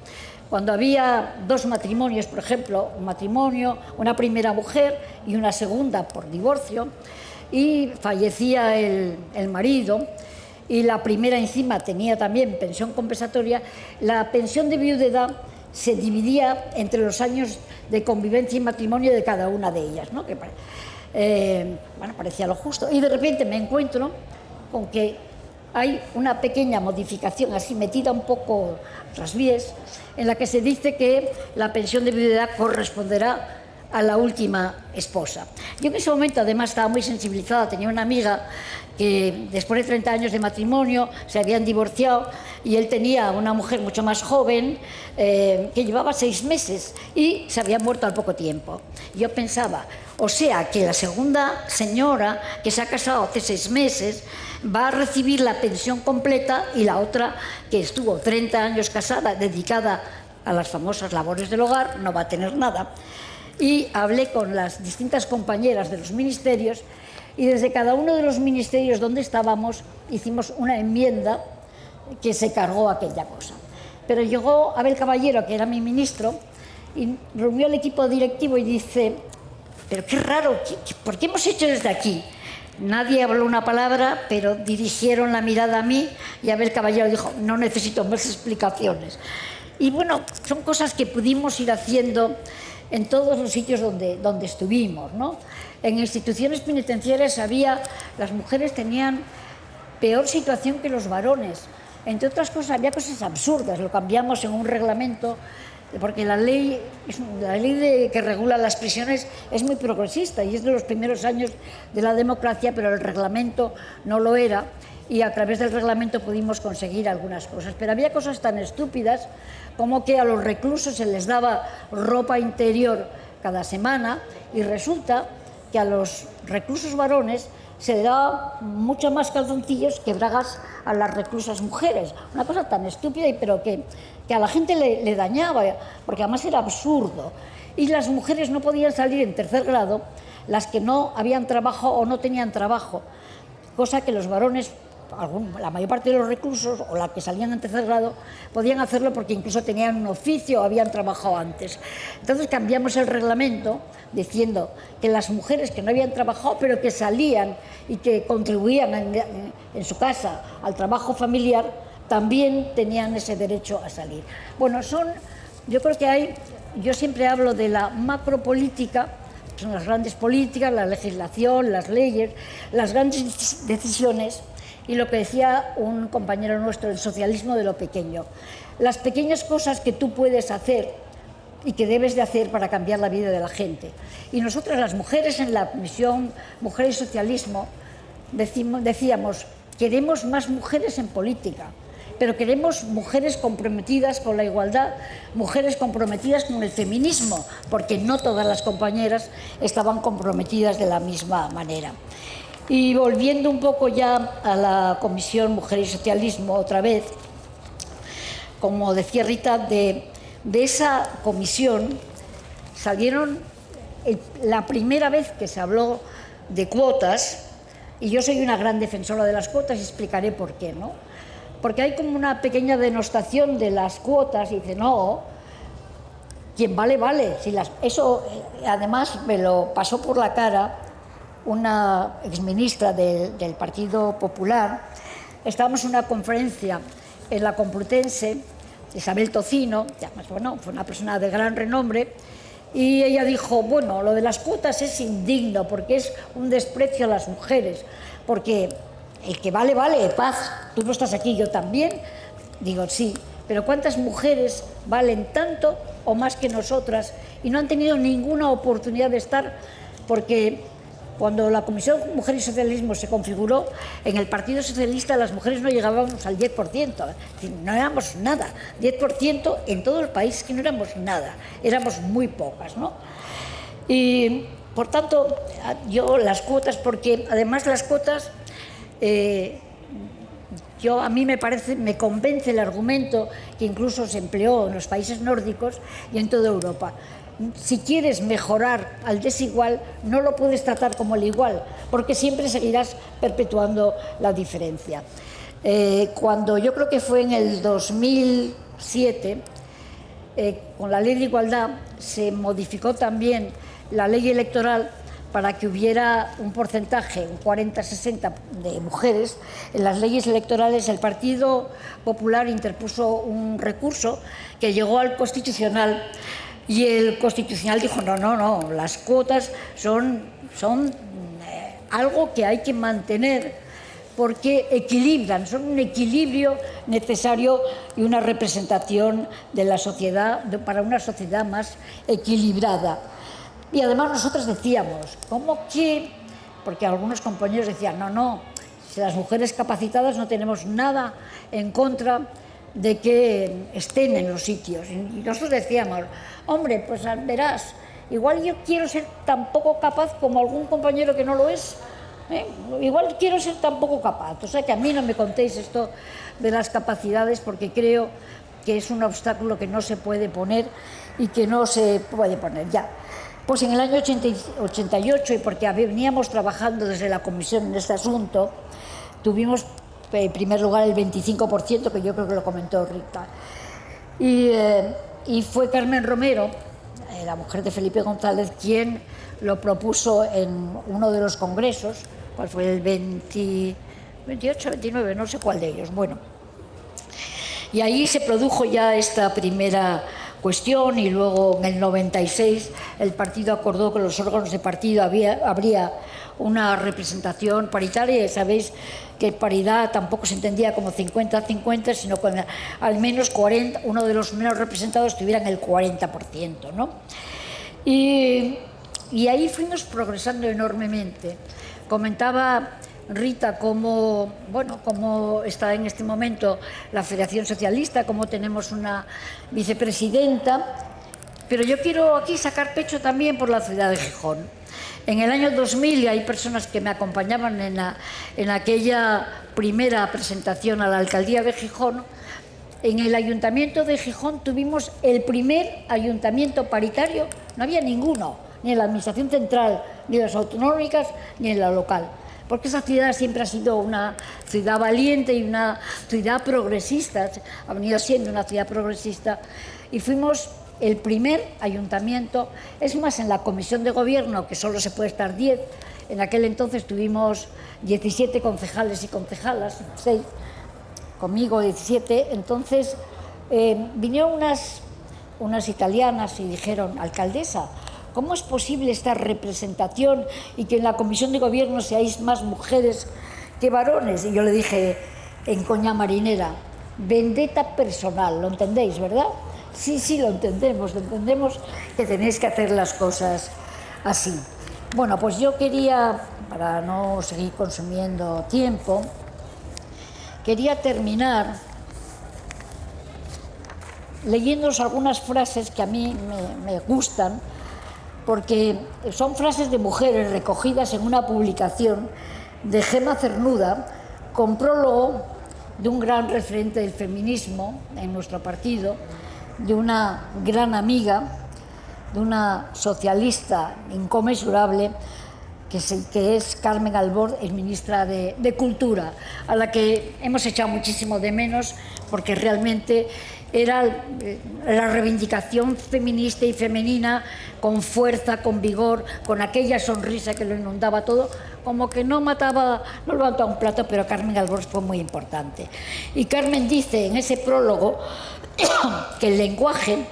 cuando había dos matrimonios, por ejemplo, un matrimonio, una primera mujer y una segunda por divorcio, y fallecía el marido, y la primera encima tenía también pensión compensatoria, la pensión de viudedad se dividía entre los años de convivencia y matrimonio de cada una de ellas, ¿no? Que parecía lo justo. Y de repente me encuentro con que hay una pequeña modificación así metida un poco tras vías en la que se dice que la pensión de viudedad corresponderá a la última esposa. Yo en ese momento además estaba muy sensibilizada, tenía una amiga que después de 30 años de matrimonio se habían divorciado y él tenía una mujer mucho más joven que llevaba 6 meses y se había muerto al poco tiempo. Yo pensaba, o sea que la segunda señora que se ha casado hace 6 meses va a recibir la pensión completa y la otra que estuvo 30 años casada, dedicada a las famosas labores del hogar, no va a tener nada. Y hablé con las distintas compañeras de los ministerios y desde cada uno de los ministerios donde estábamos hicimos una enmienda que se cargó aquella cosa. Pero llegó Abel Caballero, que era mi ministro, y reunió al equipo directivo y dice, pero qué raro, ¿por qué hemos hecho desde aquí? Nadie habló una palabra, pero dirigieron la mirada a mí y Abel Caballero dijo, no necesito más explicaciones. Y bueno, son cosas que pudimos ir haciendo en todos los sitios donde estuvimos, ¿no? En instituciones penitenciarias las mujeres tenían peor situación que los varones. Entre otras cosas, había cosas absurdas, lo cambiamos en un reglamento, porque la ley que regula las prisiones es muy progresista y es de los primeros años de la democracia, pero el reglamento no lo era y a través del reglamento pudimos conseguir algunas cosas. Pero había cosas tan estúpidas como que a los reclusos se les daba ropa interior cada semana y resulta que a los reclusos varones se le daba mucho más calzoncillos que bragas a las reclusas mujeres. Una cosa tan estúpida, pero que a la gente le dañaba, porque además era absurdo. Y las mujeres no podían salir en 3er grado, las que no habían trabajo o no tenían trabajo, cosa que los varones, la mayor parte de los reclusos o las que salían en 3er grado podían hacerlo porque incluso tenían un oficio o habían trabajado antes. Entonces cambiamos el reglamento diciendo que las mujeres que no habían trabajado pero que salían y que contribuían en su casa al trabajo familiar también tenían ese derecho a salir. Bueno, yo creo que yo siempre hablo de la macropolítica, son las grandes políticas, la legislación, las leyes, las grandes decisiones. Y lo que decía un compañero nuestro, el socialismo de lo pequeño. Las pequeñas cosas que tú puedes hacer y que debes de hacer para cambiar la vida de la gente. Y nosotras, las mujeres en la Comisión Mujer y Socialismo, decíamos, queremos más mujeres en política, pero queremos mujeres comprometidas con la igualdad, mujeres comprometidas con el feminismo, porque no todas las compañeras estaban comprometidas de la misma manera. Y volviendo un poco ya a la Comisión Mujer y Socialismo otra vez, como decía Rita, de esa comisión salieron la primera vez que se habló de cuotas, y yo soy una gran defensora de las cuotas y explicaré por qué, ¿no? Porque hay como una pequeña denostación de las cuotas y dice, no, quien vale, vale. Eso además me lo pasó por la cara una exministra del Partido Popular. Estábamos en una conferencia en la Complutense, Isabel Tocino, que además, bueno, fue una persona de gran renombre, y ella dijo, bueno, lo de las cuotas es indigno porque es un desprecio a las mujeres, porque el que vale, Paz, tú no estás aquí, yo también. Digo, sí, pero ¿cuántas mujeres valen tanto o más que nosotras y no han tenido ninguna oportunidad de estar? Porque cuando la Comisión Mujer y Socialismo se configuró, en el Partido Socialista las mujeres no llegábamos al 10%, es decir, no éramos nada, 10% en todo el país, que no éramos nada, éramos muy pocas, ¿no? Y, por tanto, yo las cuotas, porque además las cuotas, a mí me convence el argumento que incluso se empleó en los países nórdicos y en toda Europa. Si quieres mejorar al desigual, no lo puedes tratar como el igual, porque siempre seguirás perpetuando la diferencia. Cuando yo creo que fue en el 2007, con la Ley de Igualdad, se modificó también la ley electoral para que hubiera un porcentaje, un 40-60 de mujeres. En las leyes electorales el Partido Popular interpuso un recurso que llegó al Constitucional y el Constitucional dijo no, las cuotas son algo que hay que mantener porque equilibran, son un equilibrio necesario y una representación de la sociedad, para una sociedad más equilibrada. Y además nosotros decíamos, ¿cómo que? Porque algunos compañeros decían, no, si las mujeres capacitadas no tenemos nada en contra de que estén en los sitios. Y nosotros decíamos, hombre, pues verás, igual yo quiero ser tan poco capaz como algún compañero que no lo es, igual quiero ser tan poco capaz. O sea que a mí no me contéis esto de las capacidades, porque creo que es un obstáculo que no se puede poner y que no se puede poner ya. Pues en el año 88, y porque veníamos trabajando desde la comisión en este asunto, tuvimos en primer lugar el 25%, que yo creo que lo comentó Rita, y fue Carmen Romero, la mujer de Felipe González, quien lo propuso en uno de los congresos. ¿Cuál fue? El 28, 29, no sé cuál de ellos. Bueno, y ahí se produjo ya esta primera cuestión, y luego en el 96 el partido acordó que los órganos de partido habría una representación paritaria. Y sabéis que paridad tampoco se entendía como 50-50, sino con al menos 40, uno de los menos representados tuvieran el 40%, ¿no? Y ahí fuimos progresando enormemente. Comentaba Rita cómo está en este momento la Federación Socialista, cómo tenemos una vicepresidenta, pero yo quiero aquí sacar pecho también por la ciudad de Gijón. En el año 2000, y hay personas que me acompañaban en aquella primera presentación a la alcaldía de Gijón, en el ayuntamiento de Gijón tuvimos el primer ayuntamiento paritario, no había ninguno, ni en la administración central, ni en las autonómicas, ni en la local. Porque esa ciudad siempre ha sido una ciudad valiente y una ciudad progresista, ha venido siendo una ciudad progresista, y fuimos el primer ayuntamiento. Es más, en la comisión de gobierno, que solo se puede estar 10, en aquel entonces tuvimos 17 concejales y concejalas, 6, conmigo 17, entonces vinieron unas italianas y dijeron, alcaldesa, ¿cómo es posible esta representación y que en la comisión de gobierno seáis más mujeres que varones? Y yo le dije, en coña marinera, vendetta personal, ¿lo entendéis, verdad? Sí, lo entendemos que tenéis que hacer las cosas así. Bueno, pues yo quería, para no seguir consumiendo tiempo, quería terminar leyéndoos algunas frases que a mí me gustan, porque son frases de mujeres recogidas en una publicación de Gemma Cernuda, con prólogo de un gran referente del feminismo en nuestro partido, de una gran amiga, de una socialista inconmensurable, que es Carmen Albor, es ministra de Cultura, a la que hemos echado muchísimo de menos, porque realmente era la reivindicación feminista y femenina, con fuerza, con vigor, con aquella sonrisa que lo inundaba todo, como que no levantaba un plato, pero Carmen Albor fue muy importante. Y Carmen dice en ese prólogo que el lenguaje,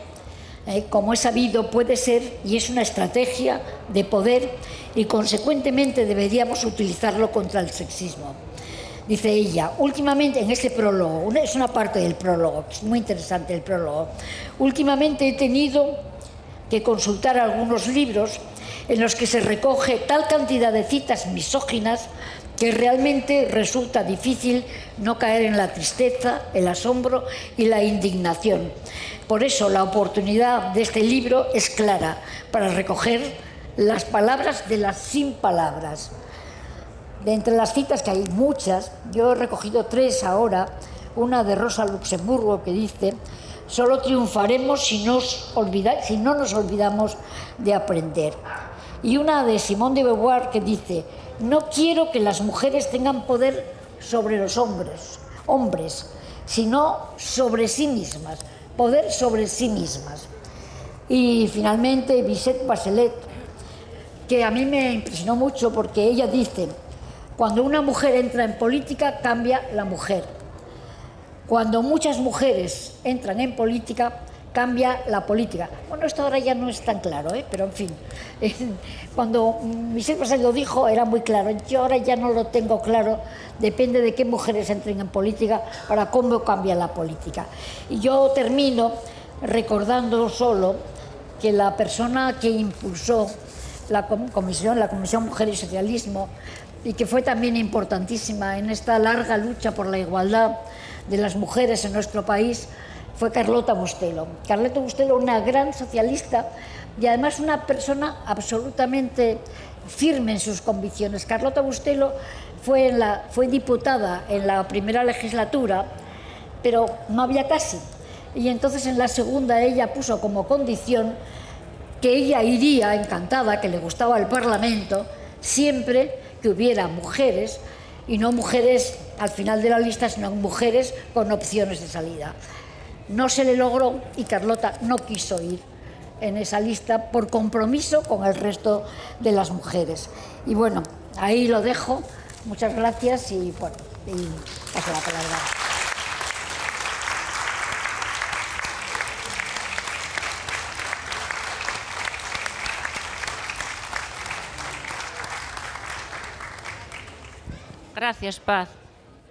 como es sabido, puede ser y es una estrategia de poder, y consecuentemente deberíamos utilizarlo contra el sexismo. Dice ella, últimamente, en este prólogo, es una parte del prólogo, es muy interesante el prólogo, últimamente he tenido que consultar algunos libros en los que se recoge tal cantidad de citas misóginas que realmente resulta difícil no caer en la tristeza, el asombro y la indignación. Por eso la oportunidad de este libro es clara, para recoger las palabras de las sin palabras. De entre las citas, que hay muchas, yo he recogido 3 ahora, una de Rosa Luxemburgo que dice: solo triunfaremos si no nos olvidamos de aprender. Y una de Simone de Beauvoir que dice: no quiero que las mujeres tengan poder sobre los hombres, sino sobre sí mismas, poder sobre sí mismas. Y finalmente Vicette Bachelet, que a mí me impresionó mucho porque ella dice: cuando una mujer entra en política, cambia la mujer. Cuando muchas mujeres entran en política, cambia la política. Bueno, esto ahora ya no es tan claro, pero en fin. Cuando Michel Bachelet lo dijo, era muy claro. Yo ahora ya no lo tengo claro. Depende de qué mujeres entren en política para cómo cambia la política. Y yo termino recordando solo que la persona que impulsó la Comisión Mujer y Socialismo, y que fue también importantísima en esta larga lucha por la igualdad de las mujeres en nuestro país, fue Carlota Bustelo. Carlota Bustelo, una gran socialista y además una persona absolutamente firme en sus convicciones. Carlota Bustelo fue diputada en la primera legislatura, pero no había casi. Y entonces en la segunda ella puso como condición que ella iría encantada, que le gustaba el Parlamento, siempre que hubiera mujeres, y no mujeres al final de la lista, sino mujeres con opciones de salida. No se le logró y Carlota no quiso ir en esa lista por compromiso con el resto de las mujeres. Y bueno, ahí lo dejo. Muchas gracias y bueno, paso la palabra. Gracias, Paz.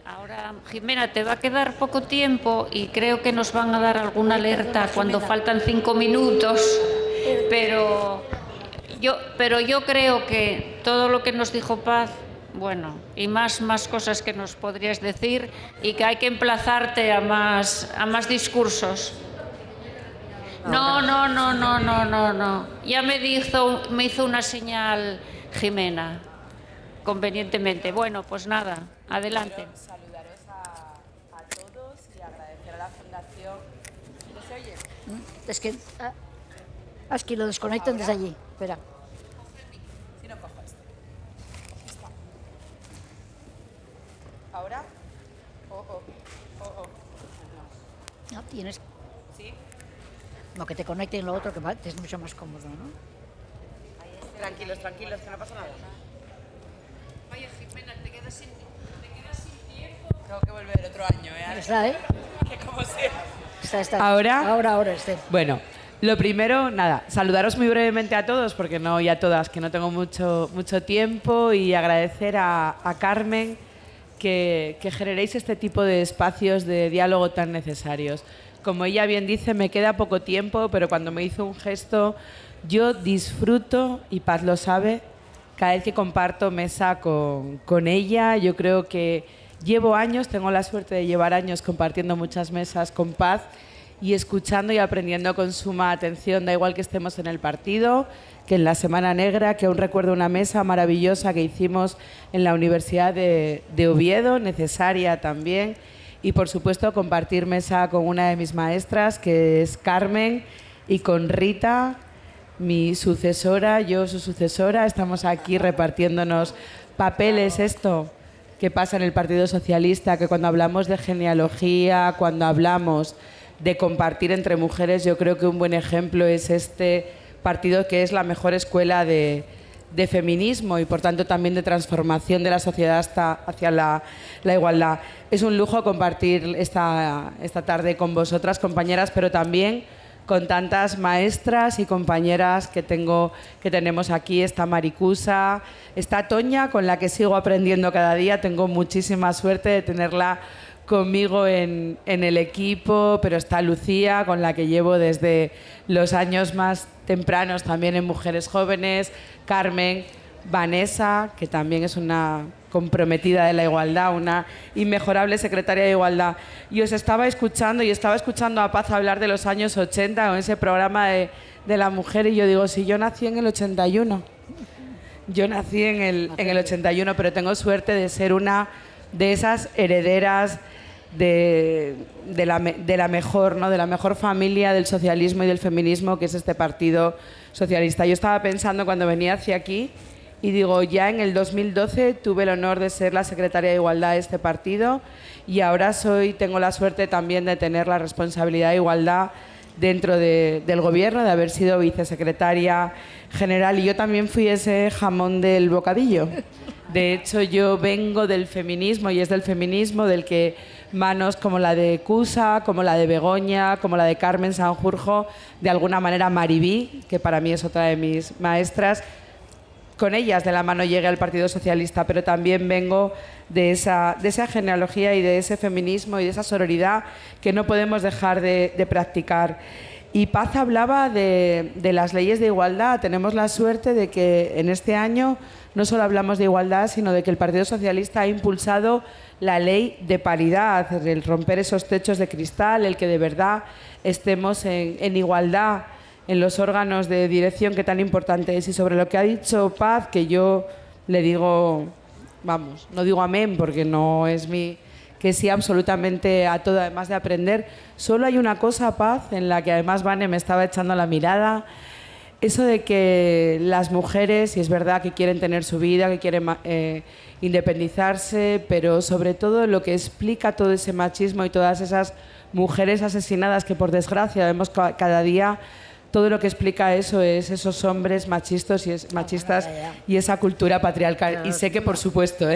Ahora, Jimena, te va a quedar poco tiempo y creo que nos van a dar alguna alerta cuando faltan 5 minutos, pero yo creo que todo lo que nos dijo Paz, bueno, y más cosas que nos podrías decir, y que hay que emplazarte a más discursos. No. Ya me hizo una señal Jimena, convenientemente. Bueno, pues nada, adelante. Saludaros a todos y agradecer a la Fundación. ¿No se oye? Es que es que lo desconectan desde allí. Espera. Si no cojo esto. Está. ¿Ahora? Oh. No, tienes... ¿Sí? No, que te conecten lo otro, que es mucho más cómodo, ¿no? Tranquilos, que no pasa nada. Oye, Jimena, te quedas sin tiempo. Tengo que volver el otro año, Está, ¿eh? Que como siempre. Está. Ahora, Esther. Bueno, lo primero, nada, saludaros muy brevemente a todos, porque no, y a todas, que no tengo mucho tiempo, y agradecer a Carmen que generéis este tipo de espacios de diálogo tan necesarios. Como ella bien dice, me queda poco tiempo, pero cuando me hizo un gesto, yo disfruto, y Paz lo sabe, cada vez que comparto mesa con ella. Yo creo que llevo años, tengo la suerte de llevar años compartiendo muchas mesas con Paz y escuchando y aprendiendo con suma atención, da igual que estemos en el partido, que en la Semana Negra, que aún recuerdo una mesa maravillosa que hicimos en la Universidad de Oviedo, necesaria también, y por supuesto compartir mesa con una de mis maestras, que es Carmen, y con Rita, mi sucesora, yo su sucesora. Estamos aquí repartiéndonos papeles. Esto que pasa en el Partido Socialista, que cuando hablamos de genealogía, cuando hablamos de compartir entre mujeres, yo creo que un buen ejemplo es este partido, que es la mejor escuela de feminismo y por tanto también de transformación de la sociedad hacia la igualdad. Es un lujo compartir esta tarde con vosotras, compañeras, pero también con tantas maestras y compañeras que tenemos aquí. Está Maricusa, está Toña, con la que sigo aprendiendo cada día. Tengo muchísima suerte de tenerla conmigo en el equipo, pero está Lucía, con la que llevo desde los años más tempranos también en Mujeres Jóvenes, Carmen, Vanessa, que también es una comprometida de la igualdad, una inmejorable secretaria de igualdad. Y os estaba escuchando a Paz hablar de los años 80 con ese programa de la mujer, y yo digo, si yo nací en el 81, yo nací en el 81, pero tengo suerte de ser una de esas herederas de la mejor, ¿no? De la mejor familia del socialismo y del feminismo, que es este Partido Socialista. Yo estaba pensando cuando venía hacia aquí y digo, ya en el 2012 tuve el honor de ser la secretaria de Igualdad de este partido, y ahora tengo la suerte también de tener la responsabilidad de Igualdad dentro del Gobierno, de haber sido vicesecretaria general, y yo también fui ese jamón del bocadillo. De hecho, yo vengo del feminismo, y es del feminismo del que manos como la de Cusa, como la de Begoña, como la de Carmen Sanjurjo, de alguna manera Maribí, que para mí es otra de mis maestras, con ellas de la mano llegué al Partido Socialista, pero también vengo de esa genealogía y de ese feminismo y de esa sororidad que no podemos dejar de practicar. Y Paz hablaba de las leyes de igualdad. Tenemos la suerte de que en este año no solo hablamos de igualdad, sino de que el Partido Socialista ha impulsado la ley de paridad, el romper esos techos de cristal, el que de verdad estemos en igualdad en los órganos de dirección, que tan importante es. Y sobre lo que ha dicho Paz, que yo le digo, vamos, no digo amén porque no es que sí absolutamente a todo, además de aprender. Solo hay una cosa, Paz, en la que además Vane me estaba echando la mirada, eso de que las mujeres, y es verdad que quieren tener su vida, que quieren independizarse, pero sobre todo lo que explica todo ese machismo y todas esas mujeres asesinadas que por desgracia vemos cada día, todo lo que explica eso es esos hombres machistas y esa cultura patriarcal. Y sé que por supuesto,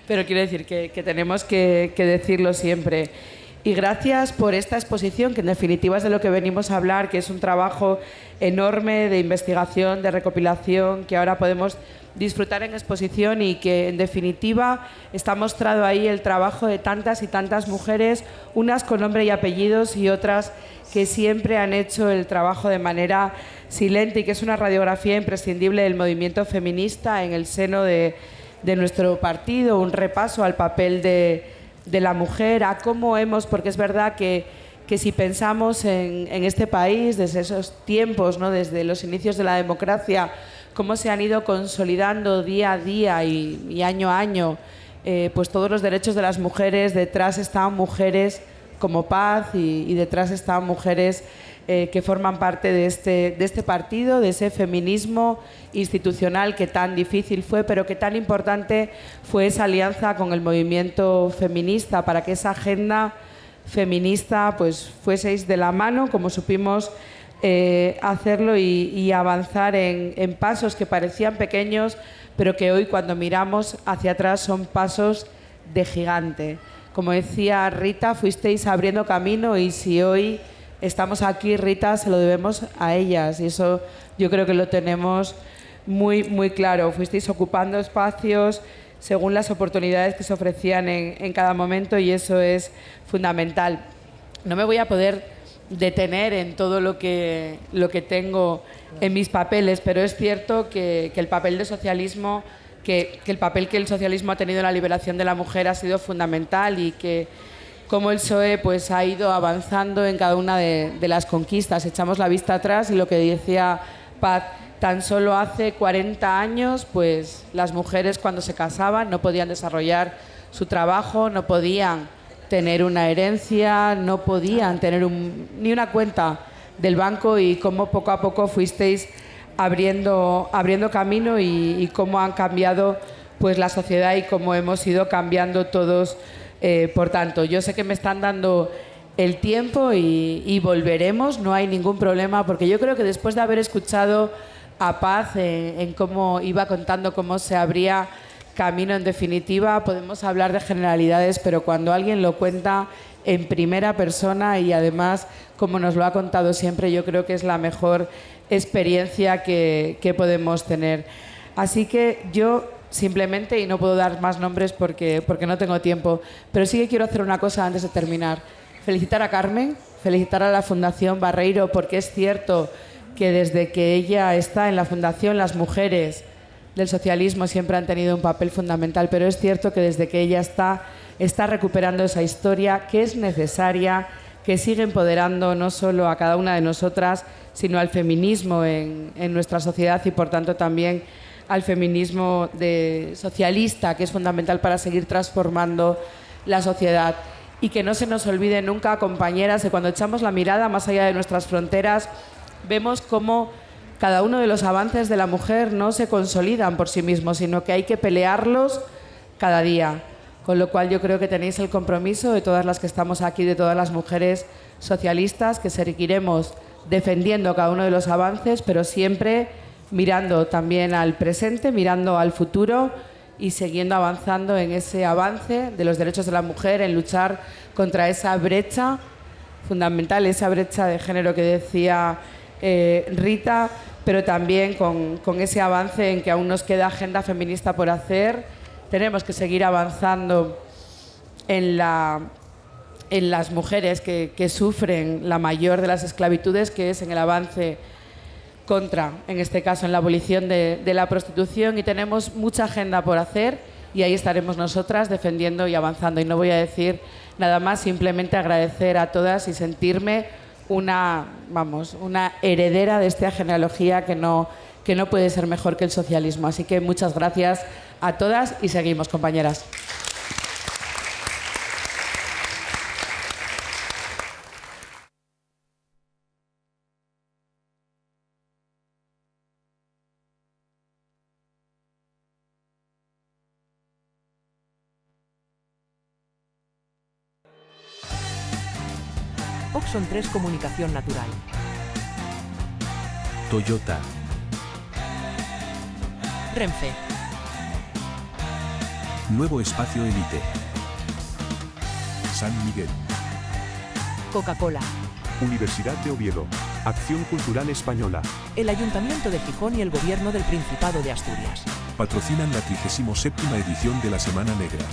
pero quiero decir que tenemos que decirlo siempre. Y gracias por esta exposición, que en definitiva es de lo que venimos a hablar, que es un trabajo enorme de investigación, de recopilación, que ahora podemos disfrutar en exposición, y que en definitiva está mostrado ahí el trabajo de tantas y tantas mujeres, unas con nombre y apellidos y otras que siempre han hecho el trabajo de manera silente, y que es una radiografía imprescindible del movimiento feminista en el seno de nuestro partido, un repaso al papel de la mujer, a cómo porque es verdad que si pensamos en este país desde esos tiempos, ¿no? Desde los inicios de la democracia, cómo se han ido consolidando día a día y año a año pues todos los derechos de las mujeres. Detrás estaban mujeres como Paz, y detrás estaban mujeres que forman parte de este partido, de ese feminismo institucional que tan difícil fue, pero que tan importante fue esa alianza con el movimiento feminista para que esa agenda feminista pues fueseis de la mano, como supimos hacerlo, y avanzar en pasos que parecían pequeños, pero que hoy, cuando miramos hacia atrás, son pasos de gigante. Como decía Rita, fuisteis abriendo camino, y si hoy estamos aquí, Rita, se lo debemos a ellas, y eso yo creo que lo tenemos muy, muy claro. Fuisteis ocupando espacios según las oportunidades que se ofrecían en cada momento, y eso es fundamental. No me voy a poder detener en todo lo que tengo en mis papeles, pero es cierto que el papel del socialismo, que el papel que el socialismo ha tenido en la liberación de la mujer ha sido fundamental, y que como el PSOE pues ha ido avanzando en cada una de las conquistas. Echamos la vista atrás y lo que decía Paz, tan solo hace 40 años pues las mujeres, cuando se casaban, no podían desarrollar su trabajo, no podían tener una herencia, no podían tener ni una cuenta del banco, y cómo poco a poco fuisteis abriendo camino, y cómo han cambiado pues la sociedad y cómo hemos ido cambiando todos. Por tanto, yo sé que me están dando el tiempo y volveremos, no hay ningún problema, porque yo creo que después de haber escuchado a Paz en cómo iba contando cómo se abría camino. En definitiva, podemos hablar de generalidades, pero cuando alguien lo cuenta en primera persona y además, como nos lo ha contado siempre, yo creo que es la mejor experiencia que podemos tener. Así que yo simplemente, y no puedo dar más nombres porque no tengo tiempo, pero sí que quiero hacer una cosa antes de terminar. Felicitar a Carmen, felicitar a la Fundación Barreiro, porque es cierto que desde que ella está en la Fundación, las mujeres del socialismo siempre han tenido un papel fundamental, pero es cierto que desde que ella está recuperando esa historia que es necesaria, que sigue empoderando no solo a cada una de nosotras, sino al feminismo en nuestra sociedad y, por tanto, también al feminismo socialista, que es fundamental para seguir transformando la sociedad. Y que no se nos olvide nunca, compañeras, que cuando echamos la mirada más allá de nuestras fronteras, vemos cómo cada uno de los avances de la mujer no se consolidan por sí mismos, sino que hay que pelearlos cada día. Con lo cual yo creo que tenéis el compromiso de todas las que estamos aquí, de todas las mujeres socialistas, que seguiremos defendiendo cada uno de los avances, pero siempre mirando también al presente, mirando al futuro y siguiendo avanzando en ese avance de los derechos de la mujer, en luchar contra esa brecha fundamental, esa brecha de género que decía Rita, pero también con ese avance en que aún nos queda agenda feminista por hacer. Tenemos que seguir avanzando en las mujeres que sufren la mayor de las esclavitudes, que es en el avance contra, en este caso, en la abolición de la prostitución, y tenemos mucha agenda por hacer y ahí estaremos nosotras defendiendo y avanzando. Y no voy a decir nada más, simplemente agradecer a todas y sentirme una heredera de esta genealogía que no puede ser mejor que el socialismo. Así que muchas gracias a todas y seguimos, compañeras. Oxon 3 Comunicación Natural. Toyota. Renfe. Nuevo Espacio Elite. San Miguel. Coca-Cola. Universidad de Oviedo. Acción Cultural Española. El Ayuntamiento de Gijón y el Gobierno del Principado de Asturias. Patrocinan la 37ª edición de la Semana Negra.